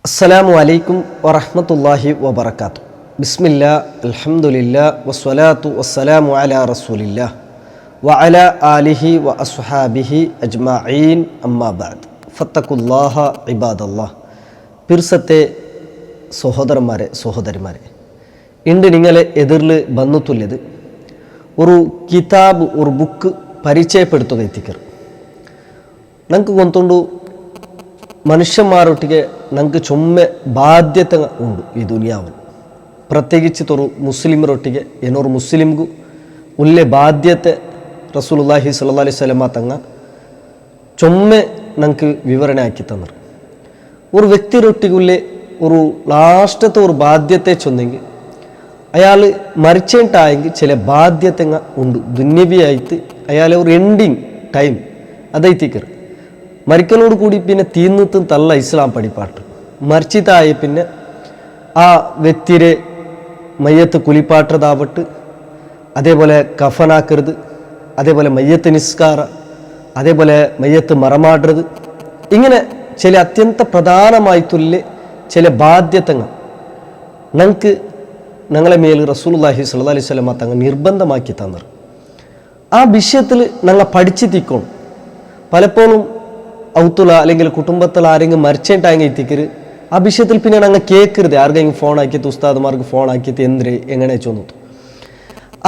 അസ്സലാമു അലൈക്കും വറഹ്മത്തുള്ളാഹി വബറകാതുഹു. ബിസ്മില്ലാ അൽഹംദുലില്ലാ വസ്സലാത്തു വസ്സലാമു അലാ റസൂലില്ലാ വഅലാ ആലിഹി വഅസ്ഹാബിഹി അജ്മഈൻ അമ്മാ ബഅദ്. ഫത്തഖുല്ലാഹ ഇബാദല്ലാഹ്. പിർസത്തെ സഹോദരന്മാരെ സഹോദരിമാരെ, ഇന്ന് നിങ്ങളെ എതിരിൽ വന്നിട്ടുള്ളത് ഒരു കിതാബ്, ഒരു ബുക്ക് പരിചയപ്പെടുത്തുക എത്തിക്കರು. ನಂಗೆ ಗೊತ್ತುಂಡು ಮನುಷ್ಯന്മാരൊಟ್ಟಿಗೆ ನಂಗೆ ಚೊಮ್ಮೆ ಬಾಧ್ಯತೆ ಉಂಡು ಈ ದುನಿಯಾವಲ್ಲಿ. ಪ್ರತ್ಯೇಕಿಸಿತರು ಮುಸ್ಲಿಮರೊಟ್ಟಿಗೆ ಏನೋರು ಮುಸ್ಲಿಮ್ಗೂ ಒಳ್ಳೆ ಬಾಧ್ಯತೆ ರಸೂಲುಲ್ಲಾಹಿ ಸಲ್ಲಲ್ಲಾಹು ಅಲೈಹಿ ವಸಲ್ಲಮ ತಂಗ ചൊമ്മെ നമുക്ക് വിവരണ ആക്കി തന്നത്. ഒരു വ്യക്തിയൊട്ടിക്കുള്ളിലെ ഒരു ലാസ്റ്റത്തെ ഒരു ബാധ്യത്തെ ചൊന്നെങ്കിൽ അയാൾ മരിച്ചിട്ടായെങ്കിൽ ചില ബാധ്യതങ്ങ ഉണ്ട് ദുന്യവിയായിട്ട്. അയാളെ ഒരു എൻഡിങ് ടൈം അതെത്തിക്കറ്. മരിക്കലോട് കൂടി പിന്നെ തീർന്നിട്ടും തള്ള ഇസ്ലാം പടിപ്പാട്ട്. മരിച്ചിട്ടായ പിന്നെ ആ വ്യക്തിയെ മയ്യത്ത് കുലിപ്പാട്ടതാവട്ട്, അതേപോലെ കഫനാക്കരുത്, അതേപോലെ മയ്യത്ത് നിസ്കാര, അതേപോലെ മയ്യത്ത് മറമാടരുത്. ഇങ്ങനെ ചില അത്യന്ത പ്രധാനമായിട്ടുള്ള ചില ബാധ്യതങ്ങൾ ഞങ്ങൾക്ക് ഞങ്ങളെ മേൽ റസൂലുള്ളാഹി സ്വല്ലല്ലാഹു അലൈഹി വസല്ലം തങ്ങൾ നിർബന്ധമാക്കി തന്നത്. ആ വിഷയത്തിൽ ഞങ്ങൾ പഠിച്ചെത്തിക്കണം. പലപ്പോഴും ഔത്തുള്ള അല്ലെങ്കിൽ കുടുംബത്തിൽ ആരെങ്കിലും മരിച്ചിട്ടായെങ്കിൽ എത്തിക്കരുത്. ആ വിഷയത്തിൽ പിന്നെ ഞങ്ങൾ കേൾക്കരുത്. ആർക്കെങ്കിലും ഫോൺ ആക്കിയിട്ട്, ഉസ്താദ്മാർക്ക് ഫോൺ ആക്കിയിട്ട് എന്തിന് എങ്ങനെ ചൊന്നു.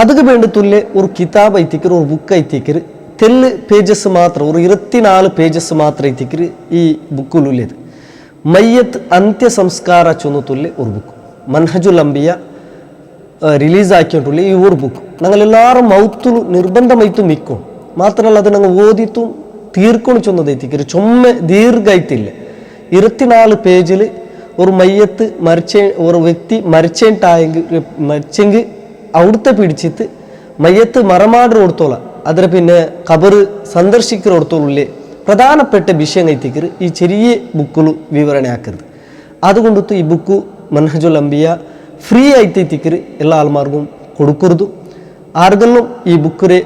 അതൊക്കെ വേണ്ടത്തുള്ള ഒരു കിതാബ് എത്തിക്കരു, ഒരു ബുക്ക് എത്തിക്കരു. തെല്ല് പേജസ് മാത്രം, ഒരു 24 പേജസ് മാത്രം എത്തിക്കരു ഈ ബുക്കിലുള്ളത്. മയ്യത്ത് അന്ത്യ സംസ്കാര ചൊന്നത്തുള്ള ഒരു ബുക്ക്, മൻഹജുൽ അംബിയ റിലീസാക്കിയിട്ടുള്ള ഈ ഒരു ബുക്ക് ഞങ്ങളെല്ലാവരും മൗത്തുൽ നിർബന്ധമായിട്ടും മിക്കും. മാത്രമല്ല അത് ഞങ്ങൾ ഓതിത്തും തീർക്കൊണു ചൊന്നത് എത്തിക്കരു. ചൊമ്മ ദീർഘമായിട്ടില്ല. 24 പേജിൽ ഒരു മയ്യത്ത് ഒരു വ്യക്തി മരിച്ചെങ്കിൽ അവിടുത്തെ പിടിച്ചിട്ട് മയ്യത്ത് മറമാട് കൊടുത്തോളാം, അതിന് പിന്നെ ഖബർ സന്ദർശിക്കുന്നോടത്തോളേ പ്രധാനപ്പെട്ട വിഷയം എത്തിക്കരു ഈ ചെറിയ ബുക്കിൽ വിവരണയാക്കരുത്. അതുകൊണ്ടു ഈ ബുക്ക് മൻഹജുൽ അംബിയ ഫ്രീ ആയിട്ട് എത്തിക്കരു എല്ലാ ആൾമാർക്കും കൊടുക്കരുത്. ആർക്കെല്ലാം ഈ ബുക്കിലെ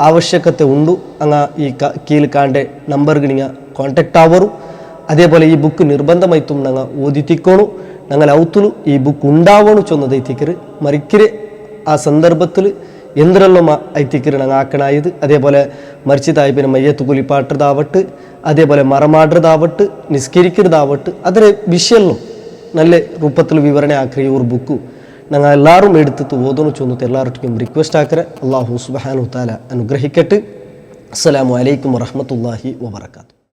ആവശ്യകത ഉണ്ടു അങ്ങ് ഈ കീഴ്ക്കാണ്ടെ നമ്പർക്ക് നിങ്ങൾ കോൺടാക്റ്റ് ആവറു. അതേപോലെ ഈ ബുക്ക് നിർബന്ധമായിട്ടും ഞങ്ങൾ ഓദിത്തിക്കോണു. ഞങ്ങൾ ഔത്തുലു ഈ ബുക്ക് ഉണ്ടാവണു ചൊന്നത് എത്തിക്കരു. മരിക്കരെ ആ സന്ദർഭത്തിൽ എന്തെല്ലാം എത്തിക്കരു ഞങ്ങൾ ആക്കണായത്. അതേപോലെ മരിച്ചതായി പിന്നെ മയ്യത്ത് കുലിപ്പാട്ടതാവട്ട്, അതേപോലെ മറമാടതാവട്ട്, നിസ്കരിക്കരുതാവട്ട്, അതിലെ വിഷയമെല്ലാം നല്ല രൂപത്തിൽ വിവരണ ആക്കിയ ഒരു ബുക്ക് ഞങ്ങൾ എല്ലാവരും എടുത്തിട്ട് ഓതണു ചൊന്നിട്ട് എല്ലാവർക്കും റിക്വസ്റ്റ് ആക്കരെ. അല്ലാഹു സുബ്ഹാനഹു തആല അനുഗ്രഹിക്കട്ടെ. അസ്സലാമു അലൈക്കും വറഹ്മത്തുള്ളാഹി വബറകാതുഹു.